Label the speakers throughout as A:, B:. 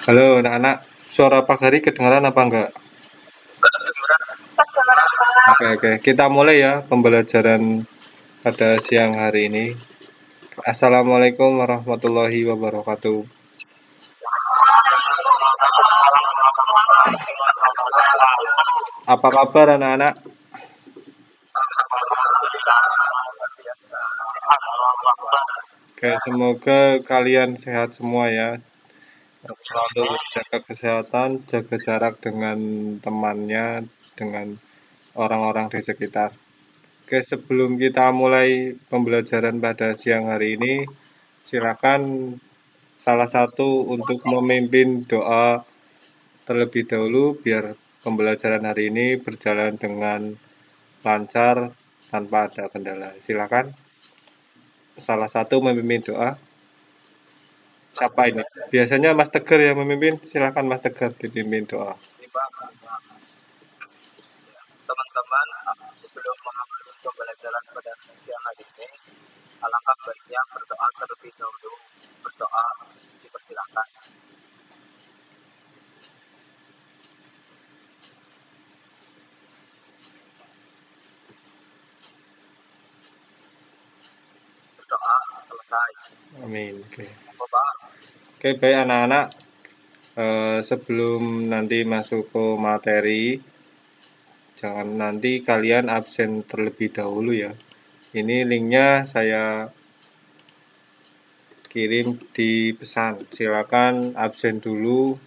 A: Halo anak-anak, suara Pak Hari kedengaran apa enggak? Oke, kita mulai ya pembelajaran pada siang hari ini. Assalamualaikum warahmatullahi wabarakatuh. Apa kabar anak-anak? Oke, semoga kalian sehat semua ya. Selalu jaga kesehatan, jaga jarak dengan temannya, dengan orang-orang di sekitar. Oke, sebelum kita mulai pembelajaran pada siang hari ini, silakan salah satu untuk memimpin doa terlebih dahulu biar pembelajaran hari ini berjalan dengan lancar tanpa ada kendala. Silakan salah satu memimpin doa. Siapa ini? Biasanya Mas Tegar yang memimpin. Silakan Mas Tegar dipimpin doa.
B: Teman-teman, sebelum mengambil pembelajaran pada siang hari ini, alangkah baiknya berdoa terlebih dahulu. Berdoa dipersilakan. Berdoa selesai.
A: Amin. Oke.
B: Bapak.
A: Oke, baik anak-anak. Sebelum nanti masuk ke materi, jangan nanti kalian absen terlebih dahulu ya. Ini linknya saya kirim di pesan. Silakan absen dulu.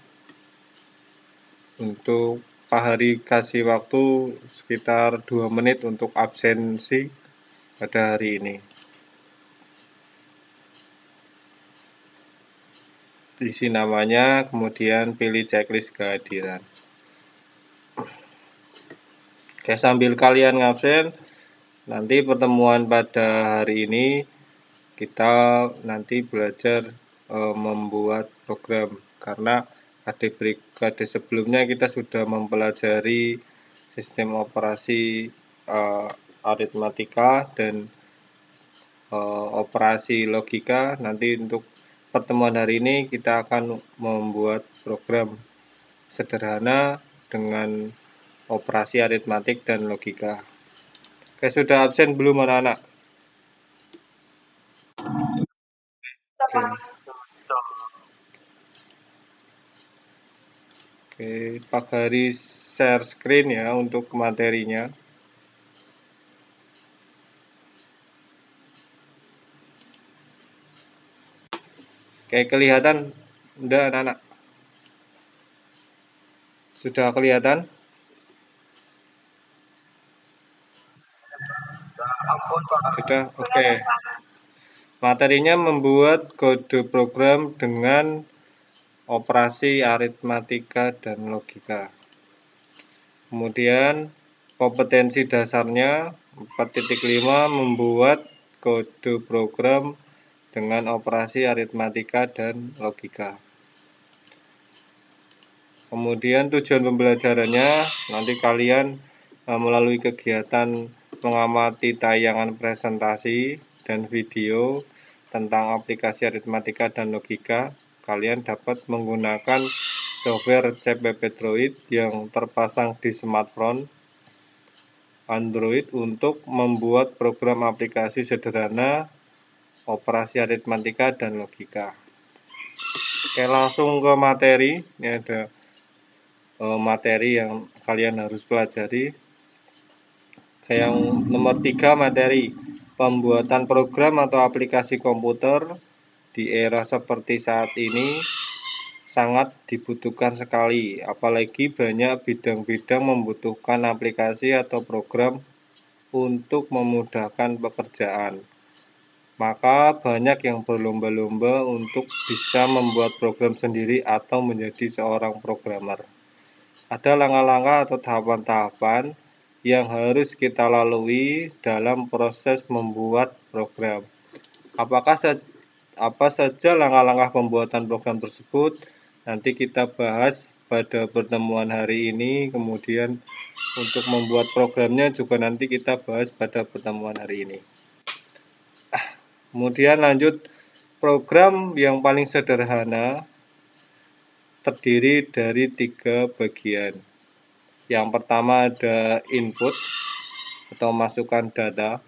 A: Untuk Pak Hari kasih waktu sekitar 2 menit untuk absensi pada hari ini. Isi namanya, kemudian pilih checklist kehadiran. Oke, sambil kalian ngabsen, nanti pertemuan pada hari ini kita nanti belajar membuat program, karena KD sebelumnya kita sudah mempelajari sistem operasi aritmatika dan operasi logika. Nanti untuk pertemuan hari ini kita akan membuat program sederhana dengan operasi aritmatik dan logika. Oke, sudah absen belum anak-anak? Oke, Pak Hari share screen ya untuk materinya. Oke, kelihatan? Udah anak-anak? Sudah kelihatan? Sudah, oke. Materinya membuat kode program dengan operasi aritmatika dan logika. Kemudian kompetensi dasarnya 4.5 membuat kode program dengan operasi aritmatika dan logika. Kemudian tujuan pembelajarannya nanti kalian melalui kegiatan mengamati tayangan presentasi dan video tentang aplikasi aritmatika dan logika. Kalian dapat menggunakan software CPP Droid yang terpasang di smartphone Android untuk membuat program aplikasi sederhana operasi aritmatika dan logika. Oke, langsung ke materi. Ini ada materi yang kalian harus pelajari. Yang nomor 3 materi pembuatan program atau aplikasi komputer di era seperti saat ini sangat dibutuhkan sekali, apalagi banyak bidang-bidang membutuhkan aplikasi atau program untuk memudahkan pekerjaan. Maka banyak yang berlomba-lomba untuk bisa membuat program sendiri atau menjadi seorang programmer. Ada langkah-langkah atau tahapan-tahapan yang harus kita lalui dalam proses membuat program. Apa saja langkah-langkah pembuatan program tersebut? Nanti kita bahas pada pertemuan hari ini. Kemudian untuk membuat programnya juga nanti kita bahas pada pertemuan hari ini. Kemudian lanjut program yang paling sederhana terdiri dari 3 bagian. Yang pertama ada input atau masukan data.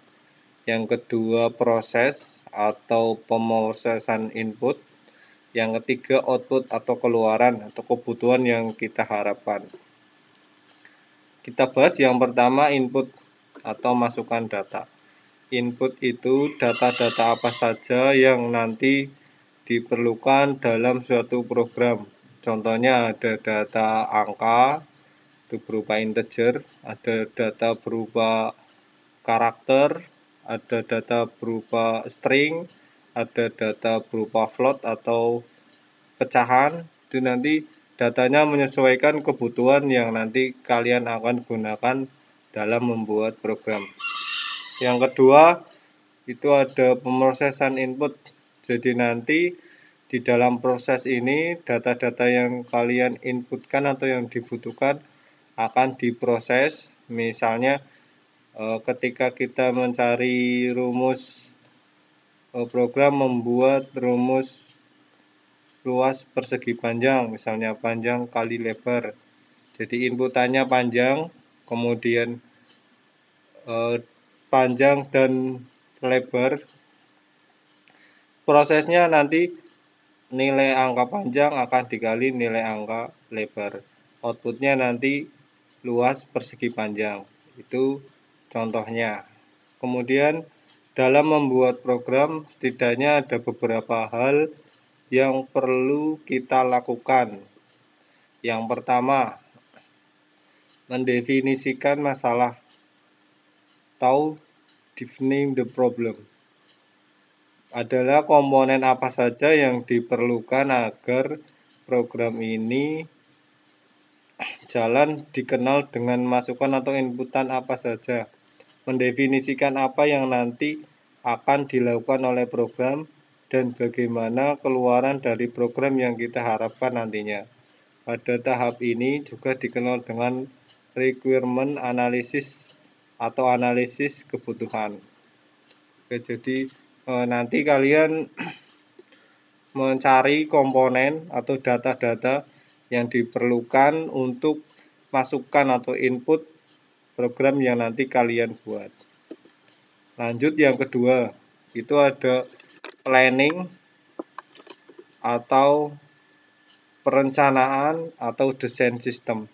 A: Yang kedua proses atau pemrosesan input. Yang ketiga output atau keluaran atau kebutuhan yang kita harapkan. Kita bahas yang pertama input atau masukan data. Input itu data-data apa saja yang nanti diperlukan dalam suatu program. Contohnya ada data angka, itu berupa integer, ada data berupa karakter, ada data berupa string, ada data berupa float atau pecahan. Itu nanti datanya menyesuaikan kebutuhan yang nanti kalian akan gunakan dalam membuat program. Yang kedua, itu ada pemrosesan input. Jadi nanti di dalam proses ini data-data yang kalian inputkan atau yang dibutuhkan akan diproses. Misalnya ketika kita mencari rumus program membuat rumus luas persegi panjang, misalnya panjang kali lebar. Jadi inputannya panjang, kemudian panjang dan lebar. Prosesnya nanti nilai angka panjang akan dikali nilai angka lebar. Outputnya nanti luas persegi panjang. Itu contohnya. Kemudian dalam membuat program setidaknya ada beberapa hal yang perlu kita lakukan. Yang pertama, mendefinisikan masalah atau defining the problem. Adalah komponen apa saja yang diperlukan agar program ini jalan, dikenal dengan masukan atau inputan apa saja. Mendefinisikan apa yang nanti akan dilakukan oleh program dan bagaimana keluaran dari program yang kita harapkan nantinya. Pada tahap ini juga dikenal dengan requirement analysis atau analisis kebutuhan. Oke, jadi nanti kalian mencari komponen atau data-data yang diperlukan untuk masukan atau input program yang nanti kalian buat. Lanjut yang kedua, itu ada planning atau perencanaan atau desain sistem.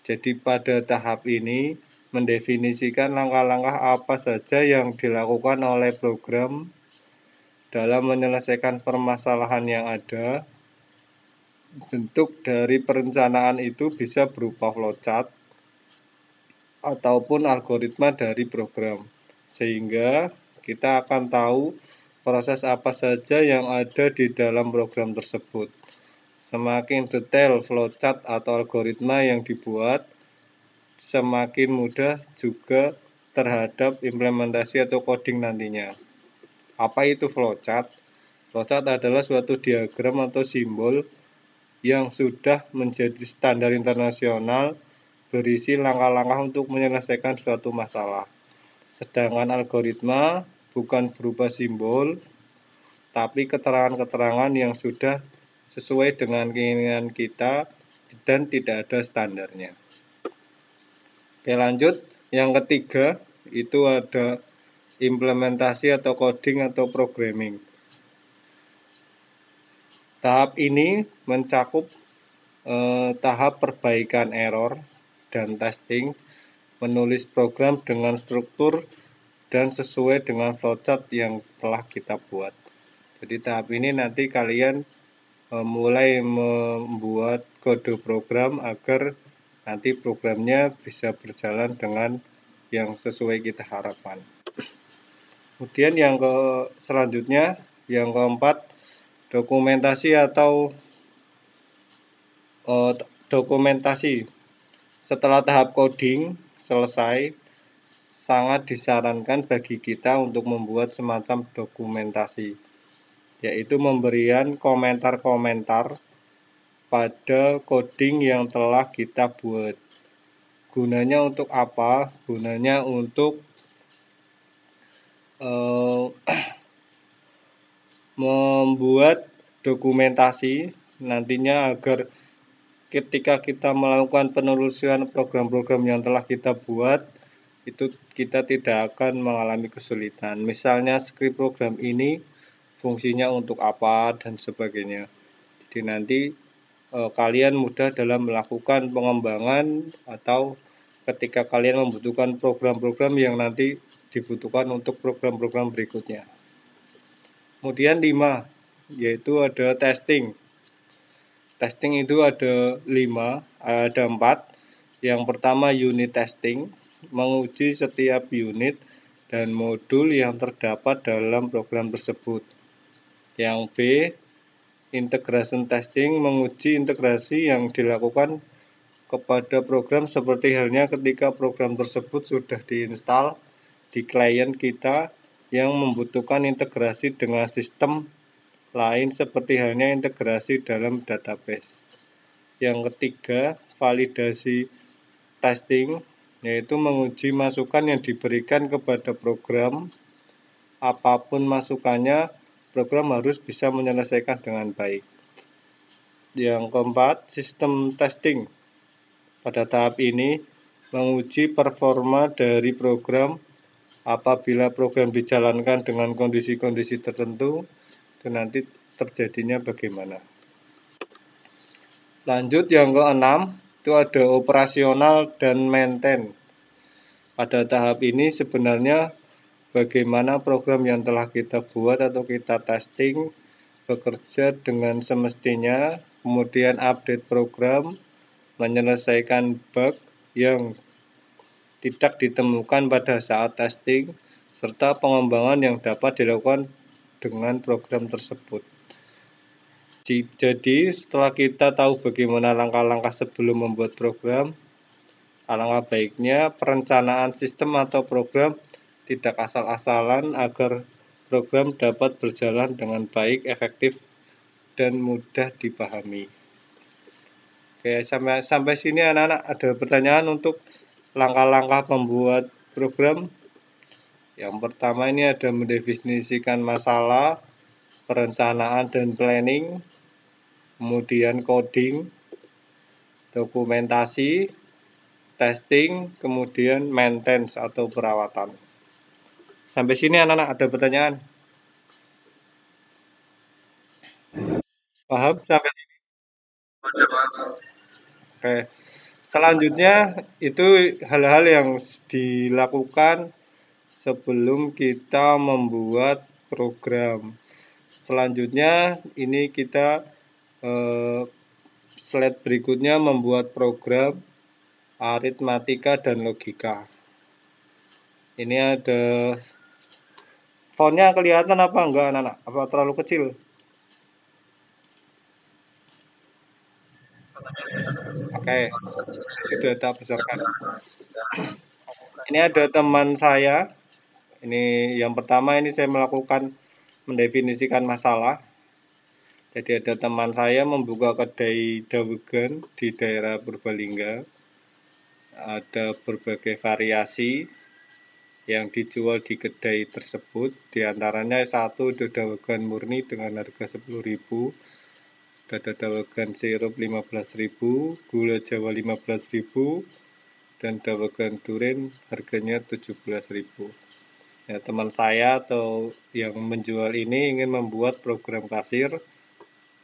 A: Jadi pada tahap ini mendefinisikan langkah-langkah apa saja yang dilakukan oleh program dalam menyelesaikan permasalahan yang ada. Bentuk dari perencanaan itu bisa berupa flowchart ataupun algoritma dari program, sehingga kita akan tahu proses apa saja yang ada di dalam program tersebut. Semakin detail flowchart atau algoritma yang dibuat, semakin mudah juga terhadap implementasi atau coding nantinya. Apa itu flowchart? Flowchart adalah suatu diagram atau simbol yang sudah menjadi standar internasional berisi langkah-langkah untuk menyelesaikan suatu masalah. Sedangkan algoritma bukan berupa simbol, tapi keterangan-keterangan yang sudah sesuai dengan keinginan kita dan tidak ada standarnya. Oke, lanjut. Yang ketiga, itu ada implementasi atau coding atau programming. Tahap ini mencakup tahap perbaikan error dan testing, menulis program dengan struktur dan sesuai dengan flowchart yang telah kita buat. Jadi tahap ini nanti kalian mulai membuat kode program agar nanti programnya bisa berjalan dengan yang sesuai kita harapkan. Kemudian yang selanjutnya, yang keempat, dokumentasi atau dokumentasi. Setelah tahap coding selesai, sangat disarankan bagi kita untuk membuat semacam dokumentasi, yaitu memberikan komentar-komentar pada coding yang telah kita buat. Gunanya untuk apa? Gunanya untuk membuat dokumentasi nantinya agar ketika kita melakukan penelusuran program-program yang telah kita buat, itu kita tidak akan mengalami kesulitan. Misalnya script program ini fungsinya untuk apa dan sebagainya. Jadi nanti kalian mudah dalam melakukan pengembangan atau ketika kalian membutuhkan program-program yang nanti dibutuhkan untuk program-program berikutnya. Kemudian 5, yaitu ada testing. Testing itu ada 4. Yang pertama unit testing, menguji setiap unit dan modul yang terdapat dalam program tersebut. Yang B, integration testing, menguji integrasi yang dilakukan kepada program seperti halnya ketika program tersebut sudah diinstal di klien kita yang membutuhkan integrasi dengan sistem lain seperti halnya integrasi dalam database. Yang ketiga, validasi testing, yaitu menguji masukan yang diberikan kepada program. Apapun masukannya, program harus bisa menyelesaikan dengan baik. Yang keempat, sistem testing. Pada tahap ini, menguji performa dari program apabila program dijalankan dengan kondisi-kondisi tertentu, dan nanti terjadinya bagaimana. Lanjut yang ke-6, itu ada operasional dan maintain. Pada tahap ini sebenarnya bagaimana program yang telah kita buat atau kita testing bekerja dengan semestinya, kemudian update program, menyelesaikan bug yang tidak ditemukan pada saat testing, serta pengembangan yang dapat dilakukan dengan program tersebut. Jadi setelah kita tahu bagaimana langkah-langkah sebelum membuat program, alangkah baiknya perencanaan sistem atau program tidak asal-asalan agar program dapat berjalan dengan baik, efektif, dan mudah dipahami. Oke, sampai sini anak-anak ada pertanyaan untuk langkah-langkah membuat program. Yang pertama ini ada mendefinisikan masalah, perencanaan dan planning, kemudian coding, dokumentasi, testing, kemudian maintenance atau perawatan. Sampai sini anak-anak ada pertanyaan? Paham sampai sini? Oke. Selanjutnya itu hal-hal yang dilakukan sebelum kita membuat program. Selanjutnya ini kita slide berikutnya membuat program aritmatika dan logika. Ini ada fontnya kelihatan apa enggak anak-anak? Apa terlalu kecil? Oke, sudah tak besarkan. Ini ada teman saya. Ini yang pertama ini saya melakukan mendefinisikan masalah. Jadi ada teman saya membuka kedai dawegan di daerah Purbalingga. Ada berbagai variasi yang dijual di kedai tersebut. Di antaranya satu dawegan murni dengan harga 10.000. Ada dawegan sirup 15.000, gula Jawa 15.000, dan dawegan durian harganya 17.000. Ya, teman saya atau yang menjual ini ingin membuat program kasir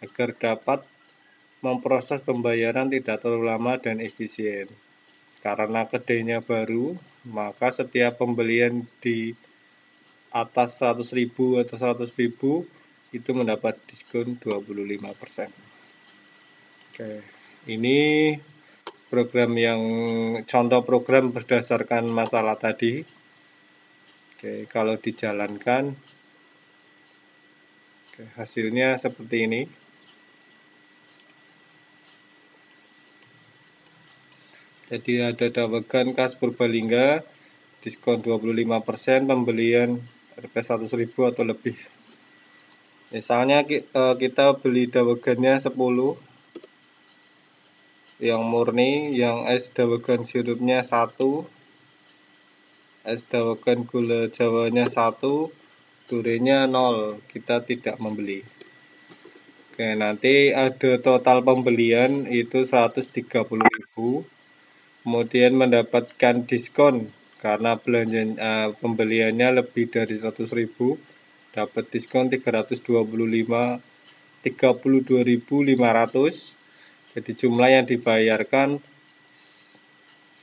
A: agar dapat memproses pembayaran tidak terlalu lama dan efisien. Karena kedainya baru, maka setiap pembelian di atas 100.000 atau 100.000 itu mendapat diskon 25%. Oke, ini program yang contoh program berdasarkan masalah tadi. Oke, kalau dijalankan, oke, hasilnya seperti ini. Jadi ada dawegan khas Purbalingga, diskon 25%, pembelian harga 100.000 atau lebih. Misalnya kita beli dawegannya 10, yang murni, yang es dawegan sirupnya 1, es dawegan gula jawanya 1, duriannya 0, kita tidak membeli. Oke, nanti ada total pembelian itu 130.000, kemudian mendapatkan diskon karena pembeliannya lebih dari 100.000, dapat diskon 32.500. Jadi jumlah yang dibayarkan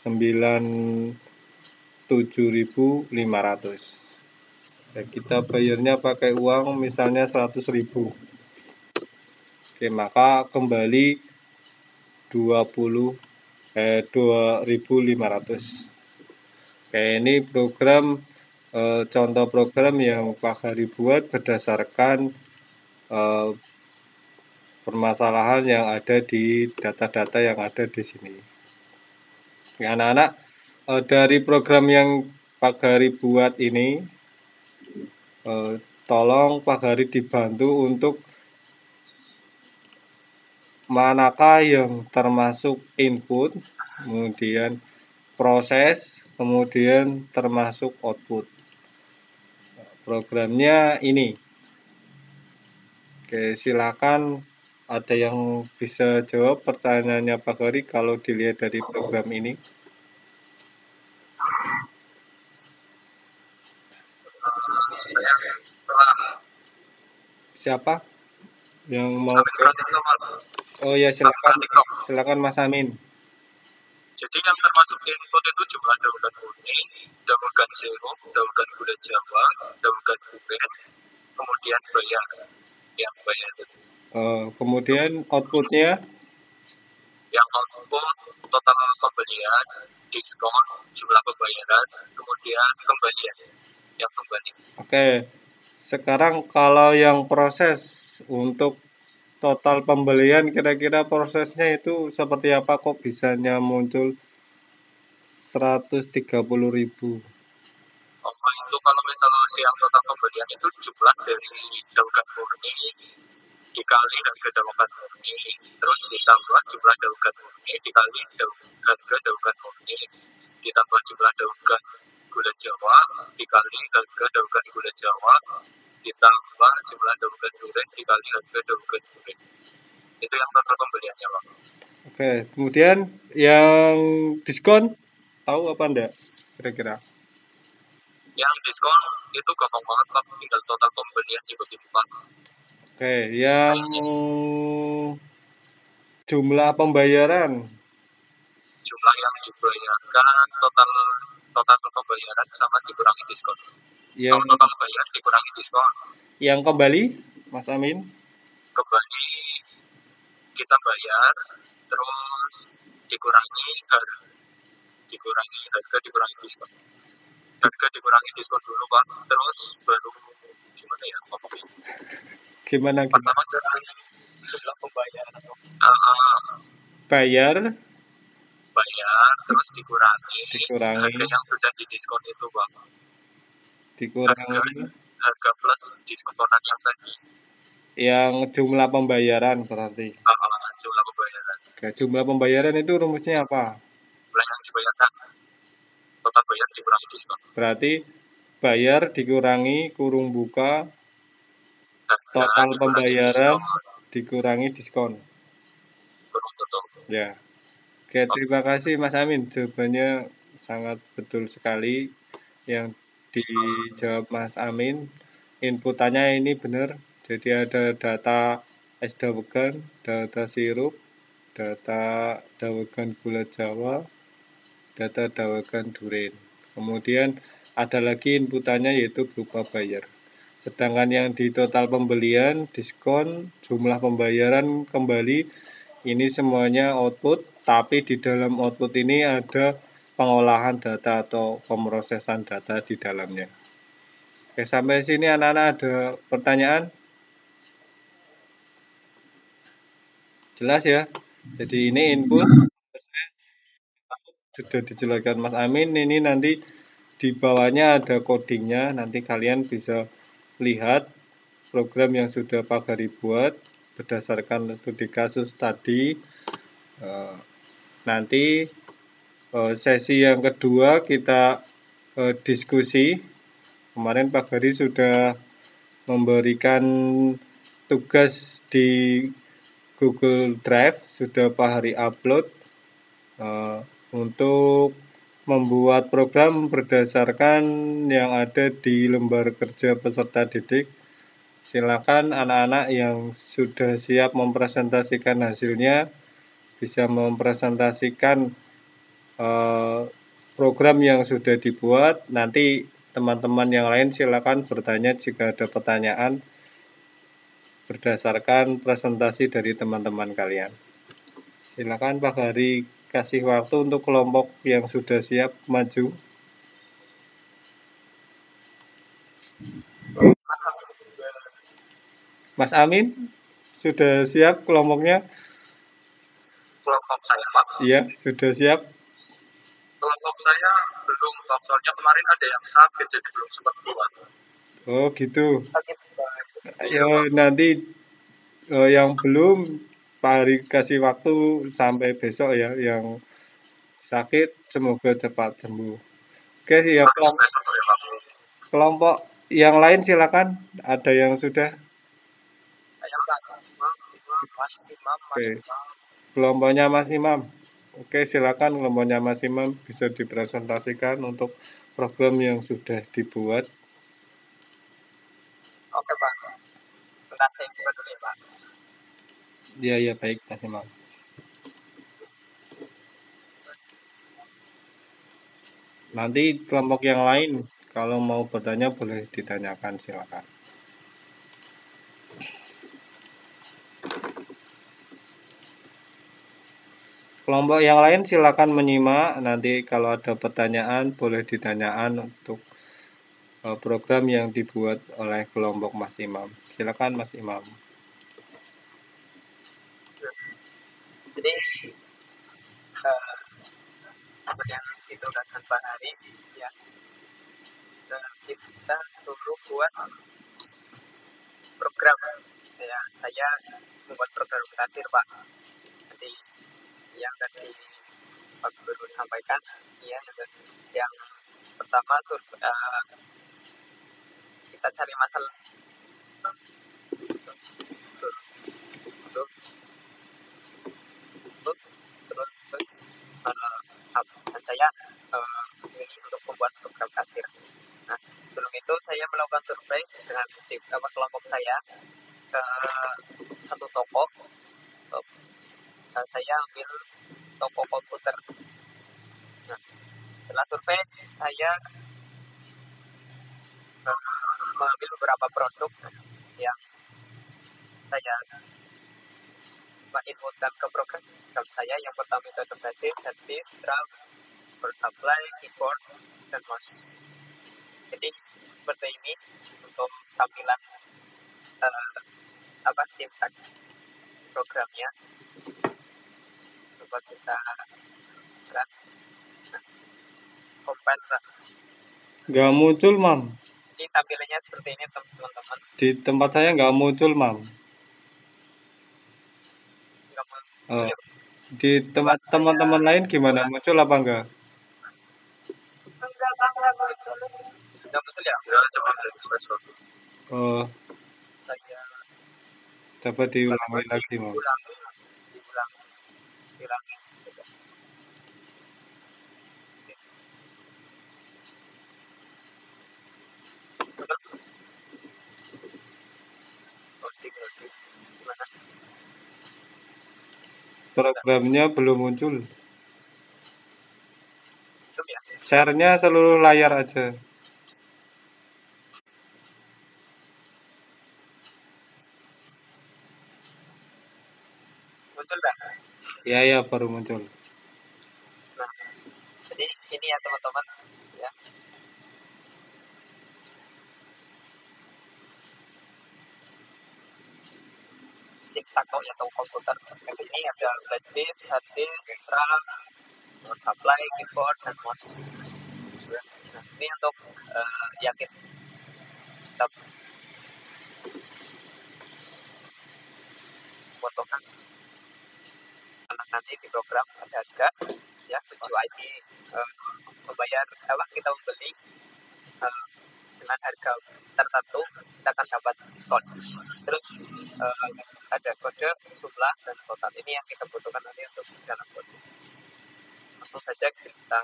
A: 97.500. Ya, kita bayarnya pakai uang misalnya 100.000. Oke, maka kembali 2.500. Oke, ini program contoh program yang Pak Hari buat berdasarkan permasalahan yang ada di data-data yang ada di sini. Ya, anak-anak, dari program yang Pak Hari buat ini, tolong Pak Hari dibantu untuk manakah yang termasuk input, kemudian proses, kemudian termasuk output. Programnya ini. Oke, silakan ada yang bisa jawab pertanyaannya Pak Hari kalau dilihat dari program ini. Siapa yang mau jawab? Oh ya, silakan Mas Amin.
B: Jadi yang termasuk input itu jumlah daunan murni, daunan sirup, daunan gula jawa, daunan kuret, kemudian bayar. Yang bayar itu.
A: Kemudian outputnya?
B: Yang output total pembelian, diskon, jumlah pembayaran, kemudian kembalian. Yang kembali.
A: Oke, sekarang kalau yang proses untuk total pembelian, kira-kira prosesnya itu seperti apa kok bisanya muncul 130.000?
B: Oh, itu kalau misalnya yang total pembelian itu jumlah dari daunan murni dikali harga daunan murni, terus ditambah jumlah daunan murni dikali harga daunan murni, ditambah jumlah daunan gula jawa dikali harga daunan gula jawa, ditambah jumlah daunan durian dikali harga daunan durian. Itu yang total pembeliannya, Bang.
A: Oke, kemudian yang diskon tahu apa enggak kira-kira?
B: Yang diskon itu gampang banget, Pak, tinggal total pembelian dibagi 4.
A: Oke, yang jumlah pembayaran.
B: Jumlah yang dibayarkan total pembayaran sama dikurangi diskon. Kalau total bayar dikurangi diskon.
A: Yang kembali, Mas Amin?
B: Kembali kita bayar, terus dikurangi harga dikurangi diskon. Harga dikurangi diskon dulu, Pak, terus baru gimana ya ngomongnya?
A: Gimana?
B: Pertama jumlah pembayaran. Bayar, terus dikurangi harga yang sudah didiskon itu, Bang.
A: Dikurangi
B: harga plus diskonan yang tadi.
A: Yang jumlah pembayaran berarti.
B: Jumlah pembayaran.
A: Oke, jumlah pembayaran itu rumusnya apa?
B: Jumlah yang dibayarkan. Total bayar dikurangi diskon.
A: Berarti bayar dikurangi kurung buka total pembayaran dikurangi diskon.
B: Kurung tutup.
A: Ya. Oke, terima kasih Mas Amin. Jawabannya sangat betul sekali yang dijawab Mas Amin. Inputannya ini benar. Jadi ada data es dawegan, data sirup, data dawegan gula jawa, data dawegan durian. Kemudian ada lagi inputannya yaitu berupa bayar. Sedangkan yang di total pembelian, diskon, jumlah pembayaran kembali, ini semuanya output, tapi di dalam output ini ada pengolahan data atau pemrosesan data di dalamnya. Oke, sampai sini anak-anak ada pertanyaan? Jelas ya? Jadi ini input, sudah dijelaskan Mas Amin, ini nanti di bawahnya ada codingnya, nanti kalian bisa lihat program yang sudah Pak Hari buat berdasarkan studi kasus tadi. Nanti sesi yang kedua kita diskusi. Kemarin Pak Hari sudah memberikan tugas di Google Drive sudah Pak Hari upload untuk membuat program berdasarkan yang ada di lembar kerja peserta didik. Silakan anak-anak yang sudah siap mempresentasikan hasilnya bisa mempresentasikan program yang sudah dibuat. Nanti teman-teman yang lain silakan bertanya jika ada pertanyaan berdasarkan presentasi dari teman-teman kalian. Silakan Pak Hari kasih waktu untuk kelompok yang sudah siap maju. Mas Amin, sudah siap kelompoknya?
B: Kelompok saya, Pak.
A: Iya, sudah siap.
B: Kelompok saya belum, Pak. Soalnya kemarin ada yang sakit, jadi belum sempat buat.
A: Oh gitu.
B: Sakit, Pak.
A: Ya nanti yang belum Pak Hari kasih waktu sampai besok ya. Yang sakit semoga cepat sembuh. Oke, ya kelompok yang lain silakan. Ada yang sudah? Oke, kelompoknya Mas Imam. Oke, silakan kelompoknya Mas Imam bisa dipresentasikan untuk program yang sudah dibuat.
B: Oke, Pak. Bentar, saya buka dulu ya, Pak.
A: Iya, baik Mas Imam. Nanti kelompok yang lain kalau mau bertanya boleh ditanyakan, silakan. Kelompok yang lain silakan menyimak. Nanti kalau ada pertanyaan boleh ditanyakan untuk program yang dibuat oleh kelompok Mas Imam. Silakan Mas Imam.
B: Jadi seperti yang ditugaskan Pak Hari, ya, kita suruh buat program. Ya, saya membuat program kasir, Pak. Jadi yang tadi Pak Guru sampaikan, ya, yang pertama kita cari masalah. Dan saya ini untuk membuat program kasir. Nah, sebelum itu saya melakukan survei dengan kelompok saya ke satu toko. Saya ambil toko komputer. Nah, setelah survei saya mengambil beberapa produk yang saya inputkan ke program saya. Yang pertama itu interface, service, drum, power supply, keyboard, dan mouse. Jadi seperti ini untuk tampilan sintak programnya. Coba kita lihat. Compile.
A: Nggak muncul, Mam.
B: Ini tampilannya seperti ini, teman-teman.
A: Di tempat saya nggak muncul, Mam.
B: Nggak muncul.
A: Di tempat teman-teman lain gimana? Muncul apa enggak?
B: Nggak muncul ya? Nggak, cuma espresso.
A: Oh.
B: Saya
A: coba diulangi lagi, Mam.
B: Diulangi.
A: Programnya belum muncul.
B: Belum ya?
A: Share-nya seluruh layar aja.
B: Muncul nggak?
A: Ya, baru muncul.
B: Nah, jadi ini ya teman-teman, ya. Atau komputer. Ini ada flash disk, hard disk, RAM, power supply, keyboard, dan mouse. Nah, ini untuk yakin kita fotokan. Nanti di program ada harga, ya, UID, membayar kita membeli dengan harga tertentu, kita akan dapat diskon. Terus ada kode, jumlah, dan total. Ini yang kita butuhkan nanti untuk dalam kode. Langsung saja kita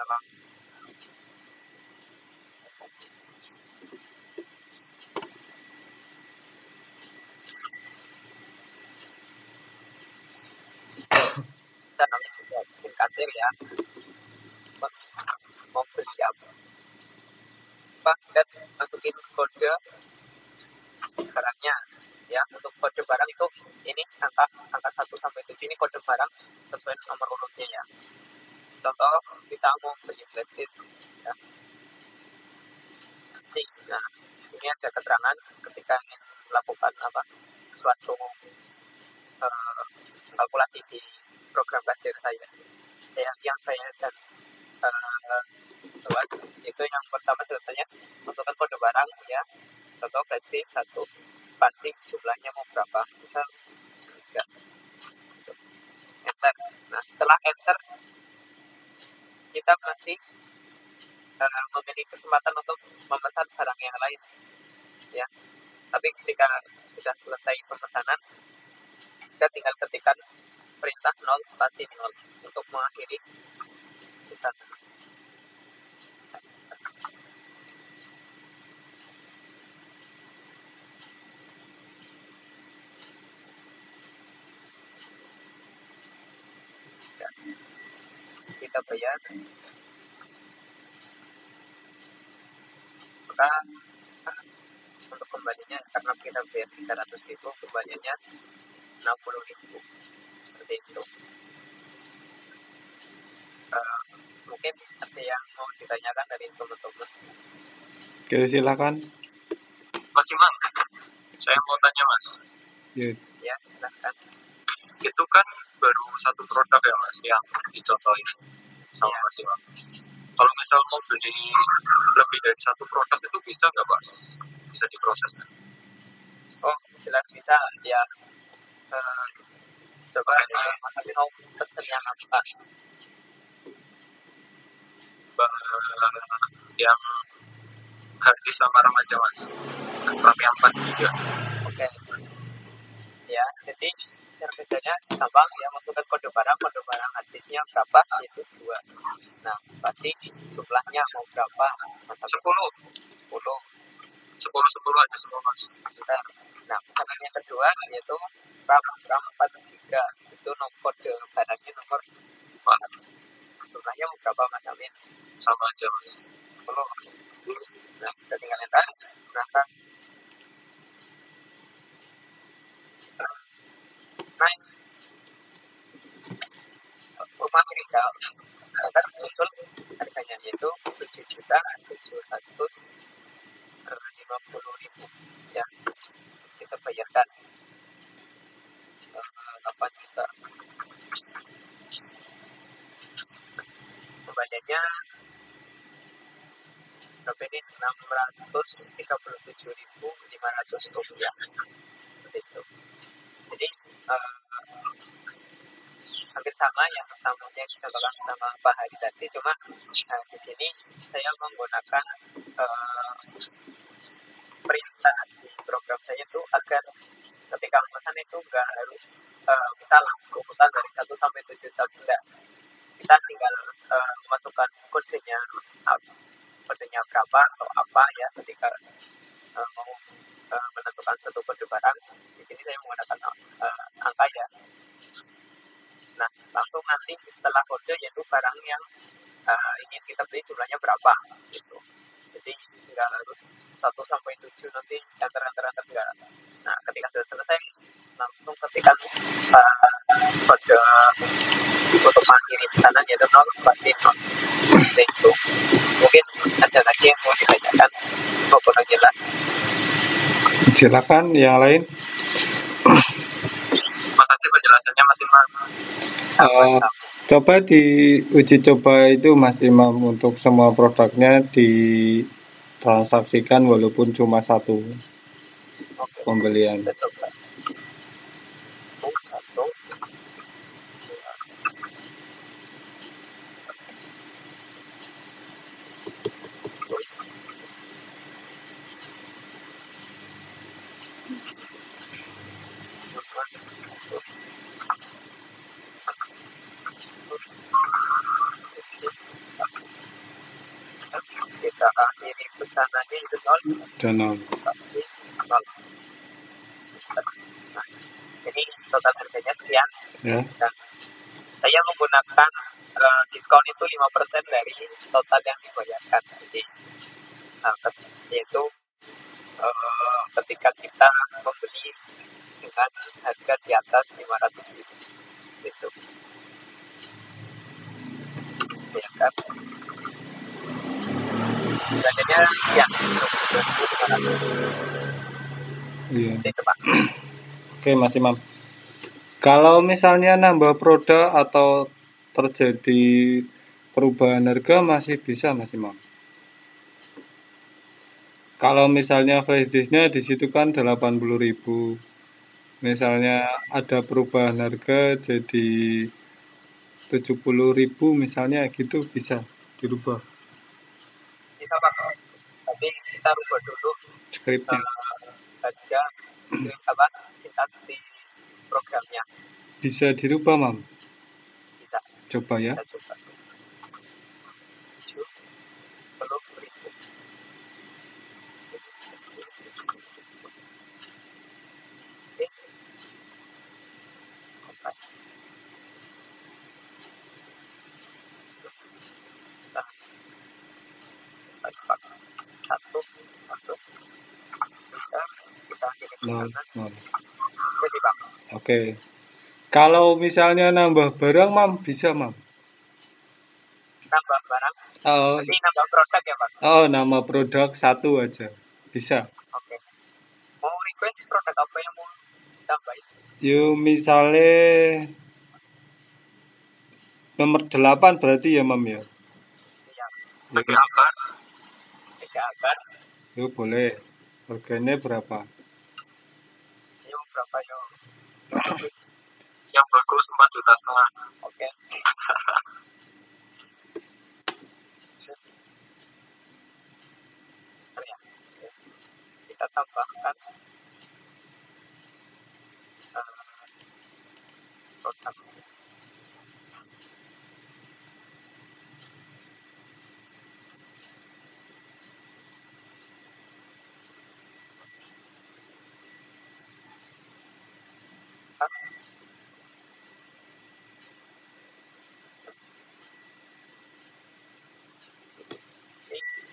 B: namanya juga mesin kasir ya. Mau beli apa? Dan masukin kode barangnya ya. Untuk kode barang itu ini angka 1 sampai 7 ini kode barang sesuai nomor urutnya ya. Contoh kita mau beli flash disk ya. Nah, ini ada keterangan ketika ingin melakukan suatu kalkulasi di program kasir saya. Yang saya dan buat itu yang pertama sebetulnya masukkan kode barang ya. Contoh flash disk 1 spasi jumlahnya mau berapa, misal 3. Enter. Nah, setelah enter kita masih memiliki kesempatan untuk memesan barang yang lain ya. Tapi ketika sudah selesai pemesanan, kita tinggal ketikkan perintah 0 spasi 0 untuk mengakhiri pesanan. Ya. Kita bayar. Maka untuk kembalinya karena kita bayar 300.000, kembalinya 60.000 seperti itu. Mungkin ada yang mau ditanyakan dari teman-teman.
A: Oke, silakan.
B: Mas Imam, saya mau tanya Mas.
A: Ya,
B: silakan. Itu kan baru satu produk ya Mas yang dicontohin sama Mas Imam. Kalau misal mau beli lebih dari satu produk itu bisa nggak Mas? Bisa diproses? Oh, jelas bisa ya. Coba Mas Imam pesen yang apa? Yang harddisk sama RAM aja Mas. RAM yang 4 GB. Oke. Ya, jadi yang bedanya gampang ya, masukkan kode barang harddisknya berapa, yaitu 2. Nah, spasi jumlahnya mau berapa, 10 aja semua Mas. Nah, pesanan yang kedua yaitu RAM 4 GB. Itu kode barangnya nomor 4. Jumlahnya mau berapa Mas Amin? Sama aja Mas, 10. Nah, kita tinggal enter. Nah, rumah tinggal akan muncul harganya yaitu 7.750.000 ya. Kita bayarkan 8 juta. Kembaliannya berapa ini? 637.500 rupiah. Seperti itu. Jadi hampir sama yang samanya kita lakukan sama Pak Hari tadi, cuma di sini saya menggunakan perintah di program saya itu agar ketika memesan itu nggak harus bisa langsung urutan dari 1 sampai 7 tapi enggak. Kita tinggal memasukkan kodenya berapa atau apa ya ketika mau menentukan satu kode barang. Di sini saya menggunakan angka ya. Nah, langsung nanti setelah kode yaitu barang yang ingin kita beli jumlahnya berapa gitu. Jadi nggak harus 1 sampai 7 nanti antar enggak. Nah, ketika sudah selesai langsung ketikkan kode untuk mengakhiri pesanan yaitu 0 spasi 0. Seperti itu. Mungkin ada lagi yang mau ditanyakan maupun jelas.
A: Silakan yang lain.
B: Makasih penjelasannya Mas Imam.
A: Coba diuji coba itu Mas Imam untuk semua produknya ditransaksikan walaupun cuma satu pembelian.
B: itu 0,
A: Dan nol.
B: diskon 0. Nah, ini total harganya sekian.
A: Ya.
B: Dan saya menggunakan diskon itu 5% dari total yang dibayarkan. Jadi, yaitu ketika kita membeli dengan harga di atas 500.000 gitu. Ya kan? Harganya ya 22.500.
A: Iya.
B: Itu Pak.
A: Oke Mas Imam. Kalau misalnya nambah produk atau terjadi perubahan harga masih bisa Mas Imam. Kalau misalnya flash disknya di situ kan 80.000. Misalnya ada perubahan harga jadi 70.000 misalnya gitu bisa dirubah.
B: Bisa Pak. Tapi kita rubah dulu
A: Skripnya
B: harga apa sintas di programnya.
A: bisa dirubah Mam.
B: Bisa.
A: Coba ya.
B: Kita coba. 70.000. Satu bisa kita kirim ke sana. Jadi Pak.
A: Oke. Kalau misalnya nambah barang Mam bisa Mam.
B: Nambah barang.
A: Oh.
B: Jadi nambah produk ya Pak.
A: Oh, nama produk satu aja bisa.
B: Oke. Mau request produk apa yang mau tambahin?
A: Yuk misalnya nomor 8 berarti ya Mam ya.
B: Iya. 3 akar. 3 akar.
A: Yuk boleh. Harganya berapa?
B: Yuk berapa yuk? Yang bagus 4,5 juta. Oke. Kita tambahkan produk.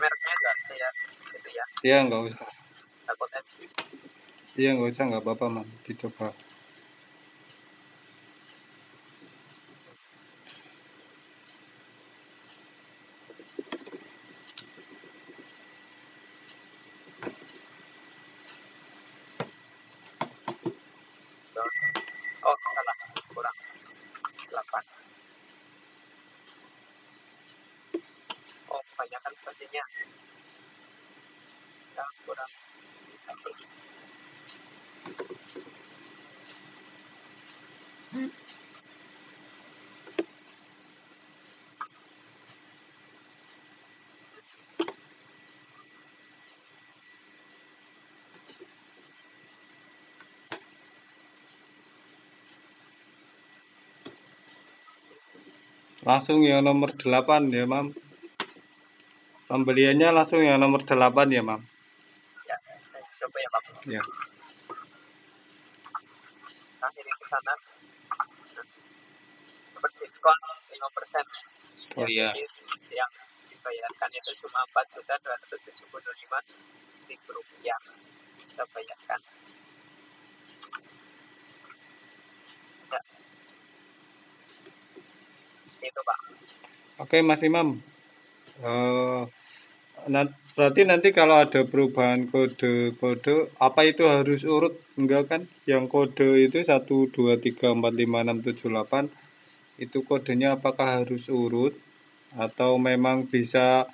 B: Mereknya enggak saya gitu ya.
A: Iya nggak usah.
B: Takutnya.
A: Iya nggak usah, nggak apa-apa Mam, dicoba.
B: Oh salah, kurang 8. Oh kebanyakan sepertinya. Ya, kurang 1.
A: Langsung yang nomor 8 ya Mam. Pembeliannya langsung yang nomor 8 ya Mam.
B: Ya, saya coba ya Pak.
A: Ya.
B: Nah ini ke sana. Dapat diskon 5%.
A: Oh iya.
B: Jadi yang dibayarkan itu cuma 4.275.000 rupiah. Kita bayarkan. Ya. Itu Pak.
A: Oke Mas Imam. Berarti nanti kalau ada perubahan kode-kode, apa itu harus urut? Enggak kan? Yang kode itu 1234567 itu kodenya apakah harus urut? Atau memang bisa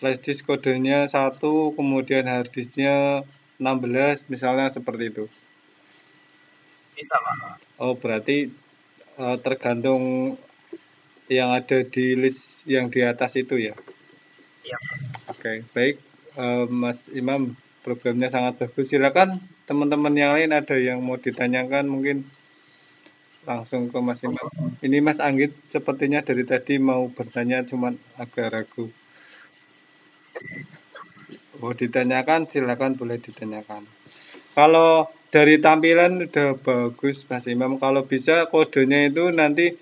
A: flash disk kodenya 1, kemudian hard disknya 16, misalnya seperti itu?
B: Bisa Pak.
A: Oh, berarti tergantung yang ada di list yang di atas itu ya?
B: Iya.
A: Oke, baik. Mas Imam, programnya sangat bagus. Silakan teman-teman yang lain ada yang mau ditanyakan mungkin langsung ke Mas Imam. Ini Mas Anggit sepertinya dari tadi mau bertanya cuman agak ragu. Mau ditanyakan silakan boleh ditanyakan. Kalau dari tampilan udah bagus Mas Imam, kalau bisa kodenya itu nanti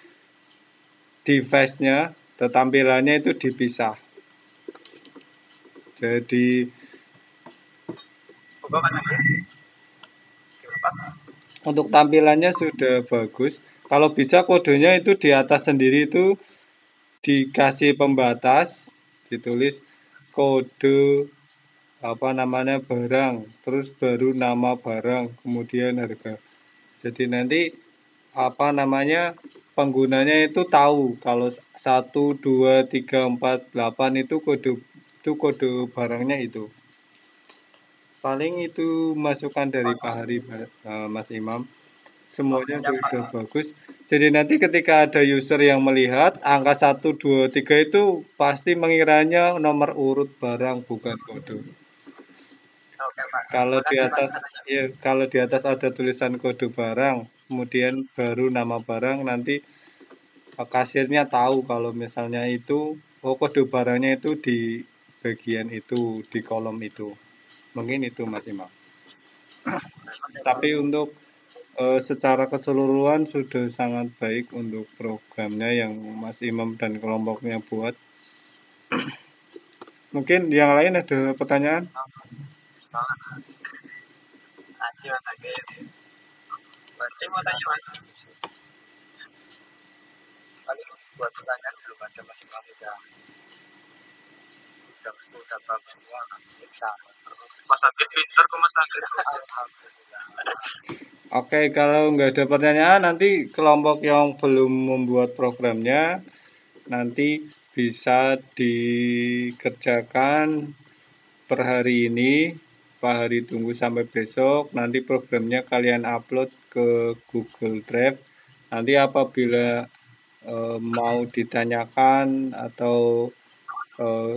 A: device-nya, tampilannya itu dipisah. Jadi untuk tampilannya sudah bagus. Kalau bisa kodenya itu di atas sendiri itu dikasih pembatas, ditulis kode apa namanya barang, terus baru nama barang, kemudian harga. Jadi nanti apa namanya penggunanya itu tahu kalau 1, 2, 3, 4, 8 itu kode barangnya itu. Paling itu masukan dari Pak Hari, Mas Imam. Semuanya sudah bagus. Jadi nanti ketika ada user yang melihat angka 1, 2, 3 itu pasti mengiranya nomor urut barang bukan kode. Kalau di atas ada tulisan kode barang, kemudian baru nama barang, nanti kasirnya tahu kalau misalnya itu kode barangnya itu di bagian itu, di kolom itu. Mungkin itu Mas Imam. Tapi untuk secara keseluruhan sudah sangat baik untuk programnya yang Mas Imam dan kelompoknya buat. Mungkin yang lain ada pertanyaan?
B: Berarti mau tanya Mas. Paling buat pertanyaan belum ada masih udah bagus semua bisa. Mas Agis pinter kok Mas Agis. Alhamdulillah.
A: Oke, kalau nggak ada pertanyaan nanti kelompok yang belum membuat programnya nanti bisa dikerjakan per hari ini. Pak Hari tunggu sampai besok, nanti programnya kalian upload ke Google Drive. Nanti apabila mau ditanyakan atau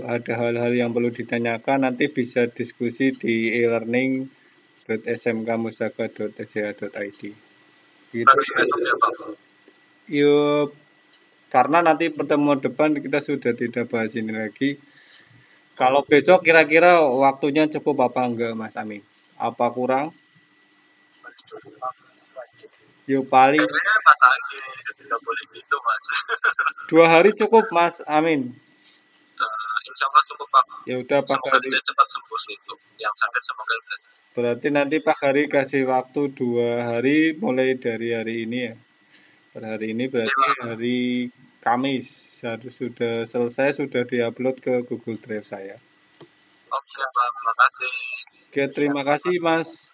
A: ada hal-hal yang perlu ditanyakan, nanti bisa diskusi di e-learning.smkmusaka.tja.id. Gitu. Yuk, karena nanti pertemuan depan kita sudah tidak bahas ini lagi. Kalau besok kira-kira waktunya cukup apa enggak Mas Amin? Apa kurang? Yuk paling.
B: Mas Agis tidak boleh gitu Mas.
A: 2 hari cukup Mas Amin.
B: Insya Allah cukup Pak.
A: Ya udah Pak Hari.
B: Cepat sembuh itu. Yang sakit semoga lekas.
A: Berarti nanti Pak Hari kasih waktu 2 hari mulai dari hari ini ya. Per hari ini berarti hari Kamis harus sudah selesai, sudah diupload ke Google Drive saya.
B: Oke Pak, terima kasih.
A: Oke, terima kasih Mas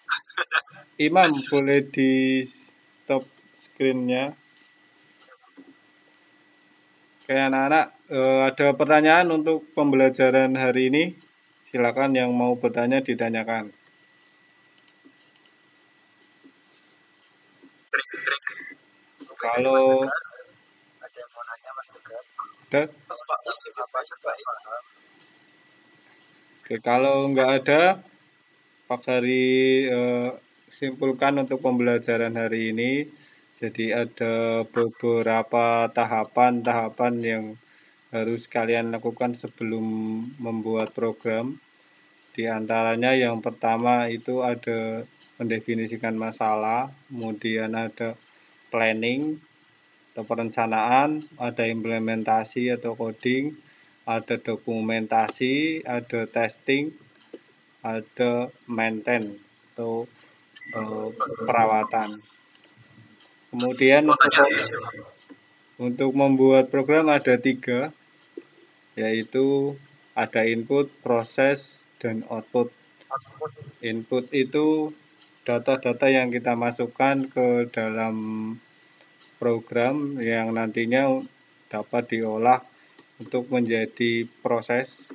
A: Imam, boleh di stop screen-nya. Oke anak-anak, ada pertanyaan untuk pembelajaran hari ini? Silakan yang mau bertanya ditanyakan. Kalau
B: ada yang mau nanya Mas Tegar?
A: ada? Oke, kalau nggak ada, Pak Hari simpulkan untuk pembelajaran hari ini. Jadi ada beberapa tahapan-tahapan yang harus kalian lakukan sebelum membuat program. Di antaranya yang pertama itu ada mendefinisikan masalah, kemudian ada planning atau perencanaan, ada implementasi atau coding, ada dokumentasi, ada testing, ada maintain atau perawatan. Kemudian untuk membuat program ada 3, yaitu ada input, proses, dan output. Input itu data-data yang kita masukkan ke dalam program yang nantinya dapat diolah untuk menjadi proses,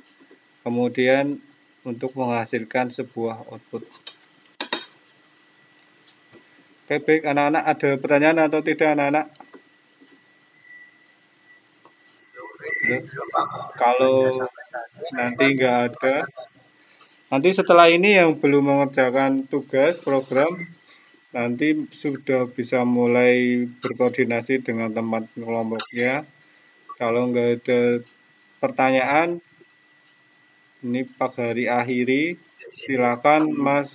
A: kemudian untuk menghasilkan sebuah output. Oke, baik anak-anak, ada pertanyaan atau tidak anak-anak? Kalau nanti nggak ada, nanti setelah ini yang belum mengerjakan tugas program nanti sudah bisa mulai berkoordinasi dengan teman kelompoknya. Kalau nggak ada pertanyaan, Ini Pak Hari akhiri. Silakan Mas,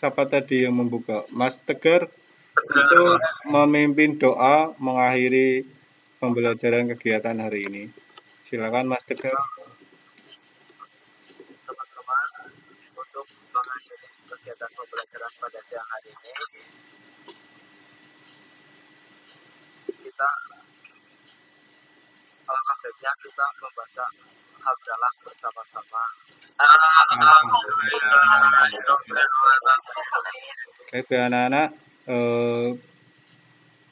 A: siapa tadi yang membuka? Mas Tegar itu memimpin doa mengakhiri pembelajaran kegiatan hari ini. Silakan Mas Tegar.
B: Teman-teman, untuk mengakhiri kegiatan pembelajaran pada siang hari ini, kita alangkah baiknya kita membaca hamdalah bersama-sama.
A: Oke, anak-anak,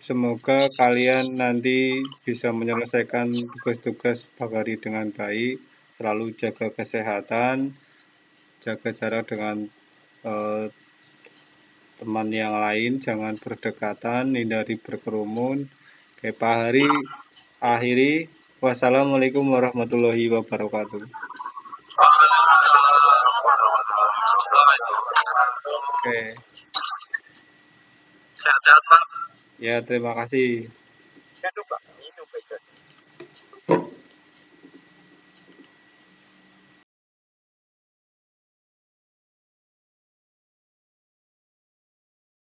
A: semoga kalian nanti bisa menyelesaikan tugas-tugas pagi hari dengan baik, selalu jaga kesehatan, jaga jarak dengan teman yang lain, jangan berdekatan, hindari berkerumun. Oke, Pak Hari akhiri. Wassalamualaikum warahmatullahi wabarakatuh. Oke.
B: Sehat-sehat, Pak.
A: Ya, terima kasih.
B: Minum, Pak.